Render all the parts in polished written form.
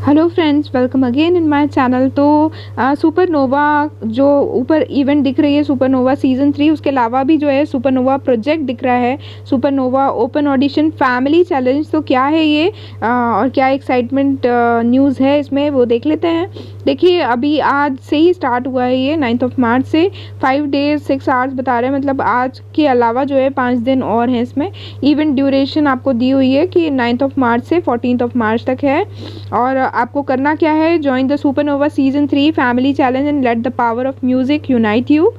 Hello friends, welcome again in my channel. तो supernova जो ऊपर इवेंट दिख रही है, सुपरनोवा सीज़न 3, उसके अलावा भी जो है सुपरनोवा प्रोजेक्ट दिख रहा है, supernova open audition family challenge. तो क्या है ये और क्या एक्साइटमेंट न्यूज़ है इसमें, वो देख लेते हैं। देखिए, अभी आज से ही स्टार्ट हुआ है ये 9 मार्च से। 5 डेज 6 आवर्स बता रहे हैं, मतलब आज के अलावा जो है 5 दिन और हैं इसमें। इवेंट ड्यूरेशन आपको दी हुई है कि 9 मार्च से 14 मार्च तक है। और आपको करना क्या है, join the supernova season 3 family challenge and let the power of music unite you.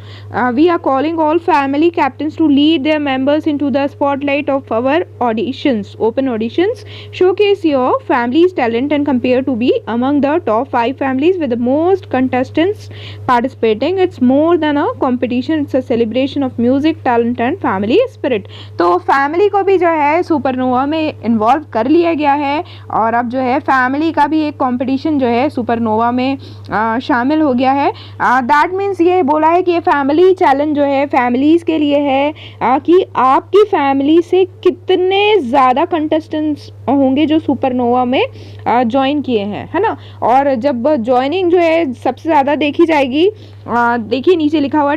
We are calling all family captains to lead their members into the spotlight of our auditions, open auditions, showcase your family's talent and compare to be among the top 5 families with the most contestants participating. It's more than a competition, it's a celebration of music, talent and family spirit. तो family को भी जो है supernova में involve कर लिया गया है और अब जो है फैमिली का भी एक कंपटीशन जो है सुपरनोवा में शामिल हो गया है। दैट मीन्स ये बोला है कि ये फैमिली चैलेंज जो है फैमिलीज़ के लिए है कि आपकी फैमिली से कितने ज़्यादा कंटेस्टेंट्स होंगे जो सुपरनोवा में ज्वाइन किए हैं, है ना। और जब ज्वाइनिंग जो है सबसे ज़्यादा देखी जाएगी, देखिए नीचे लिखा हुआ है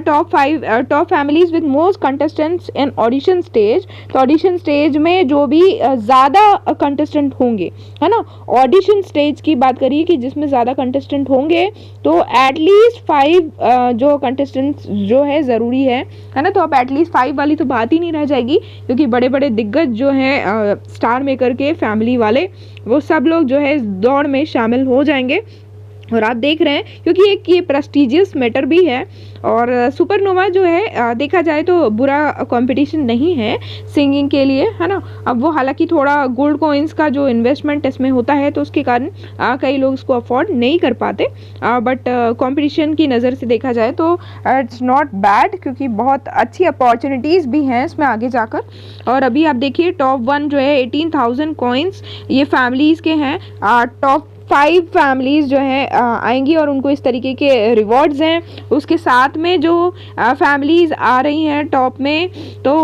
top families with most contestants in audition stage. तो ऑडिशन स्टेज में जो भी ज़्यादा कंटेस्टेंट होंगे, है ना, ऑडिशन स्टेज की बात करिए कि जिसमें ज़्यादा कंटेस्टेंट होंगे तो एटलीस्ट 5 जो कंटेस्टेंट्स जो है ज़रूरी है ना। तो अब एटलीस्ट 5 वाली तो बात ही नहीं रह जाएगी, क्योंकि बड़े बड़े दिग्गज जो हैं स्टार मेकर के फैमिली वाले, वो सब लोग जो है इस दौड़ में शामिल हो जाएंगे। और आप देख रहे हैं क्योंकि एक ये प्रेस्टिजियस मैटर भी है। और सुपरनोवा जो है देखा जाए तो बुरा कंपटीशन नहीं है सिंगिंग के लिए, है ना। अब वो हालांकि थोड़ा गोल्ड कॉइन्स का जो इन्वेस्टमेंट इसमें होता है तो उसके कारण कई लोग इसको अफोर्ड नहीं कर पाते, बट कंपटीशन की नज़र से देखा जाए तो इट्स नॉट बैड, क्योंकि बहुत अच्छी अपॉर्चुनिटीज़ भी हैं इसमें आगे जाकर। और अभी आप देखिए टॉप 1 जो है 18,000 कॉइन्स ये फैमिलीज़ के हैं। टॉप 5 फैमिलीज़ जो है आएंगी और उनको इस तरीके के रिवॉर्ड्स हैं। उसके साथ में जो फैमिलीज़ आ रही हैं टॉप में, तो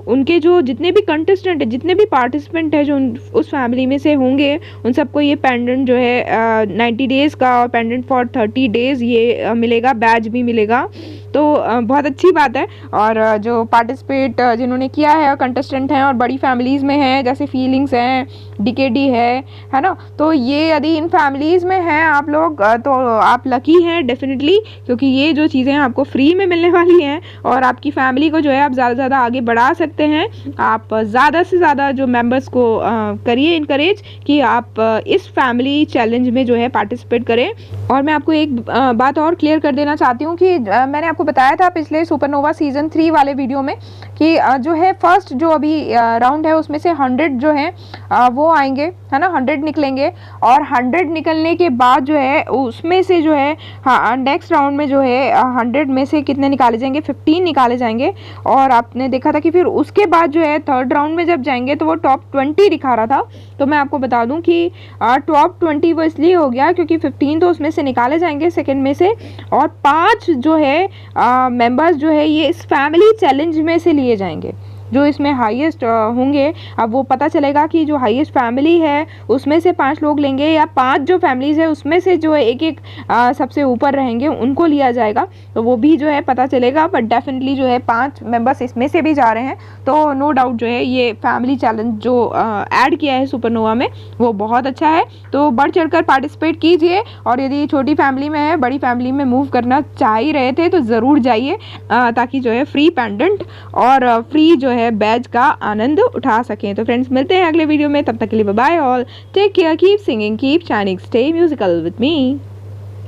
उनके जो जितने भी कंटेस्टेंट है, जितने भी पार्टिसिपेंट है जो उस फैमिली में से होंगे, उन सबको ये पेंडेंट जो है 90 डेज़ का और पेंडेंट फॉर 30 डेज़ ये मिलेगा, बैज भी मिलेगा। तो बहुत अच्छी बात है। और जो पार्टिसिपेट जिन्होंने किया है, कंटेस्टेंट हैं और बड़ी फैमिलीज़ में हैं, जैसे फीलिंग्स हैं, डीकेडी है ना। तो ये यदि इन फैमिलीज़ में हैं आप लोग तो आप लकी हैं डेफिनेटली, क्योंकि ये जो चीज़ें हैं आपको फ्री में मिलने वाली हैं और आपकी फैमिली को जो है आप ज़्यादा से ज़्यादा आगे बढ़ा सकते हैं। आप ज़्यादा से ज़्यादा जो मेंबर्स को करिए इनकरेज कि आप इस फैमिली चैलेंज में जो है पार्टिसिपेट करें। और मैं आपको एक बात और क्लियर कर देना चाहती हूँ कि मैंने आपको बताया था पिछले सुपरनोवा सीज़न 3 वाले वीडियो में कि जो है फर्स्ट जो अभी राउंड है उसमें से 100 जो हैं वो आएंगे, है ना, 100 निकलेंगे। और 100 निकलने के बाद जो है उसमें से जो है नेक्स्ट राउंड में जो है 100 में से कितने निकाले जाएंगे, 15 निकाले जाएंगे। और आपने देखा था कि फिर उसके बाद जो है थर्ड राउंड में जब जाएंगे तो वो टॉप 20 दिखा रहा था। तो मैं आपको बता दूं कि टॉप 20 वो इसलिए हो गया क्योंकि 15 तो उसमें से निकाले जाएंगे सेकेंड में से, और 5 जो है मेंबर्स जो है ये इस फैमिली चैलेंज में से लिए जाएंगे जो इसमें हाईएस्ट होंगे। अब वो पता चलेगा कि जो हाईएस्ट फैमिली है उसमें से 5 लोग लेंगे या 5 जो फैमिलीज़ है उसमें से जो एक सबसे ऊपर रहेंगे उनको लिया जाएगा, तो वो भी जो है पता चलेगा। बट डेफिनेटली जो है 5 मेंबर्स इसमें से भी जा रहे हैं, तो नो डाउट जो है ये फैमिली चैलेंज जो ऐड किया है सुपरनोवा में वो बहुत अच्छा है। तो बढ़ चढ़कर पार्टिसिपेट कीजिए, और यदि छोटी फैमिली में है, बड़ी फैमिली में मूव करना चाह ही रहे थे तो ज़रूर जाइए, ताकि जो है फ्री पेंडेंट और फ्री जो है बैज का आनंद उठा सकें। तो फ्रेंड्स, मिलते हैं अगले वीडियो में, तब तक के लिए bye bye all, take care, keep singing, keep shining, stay musical with me.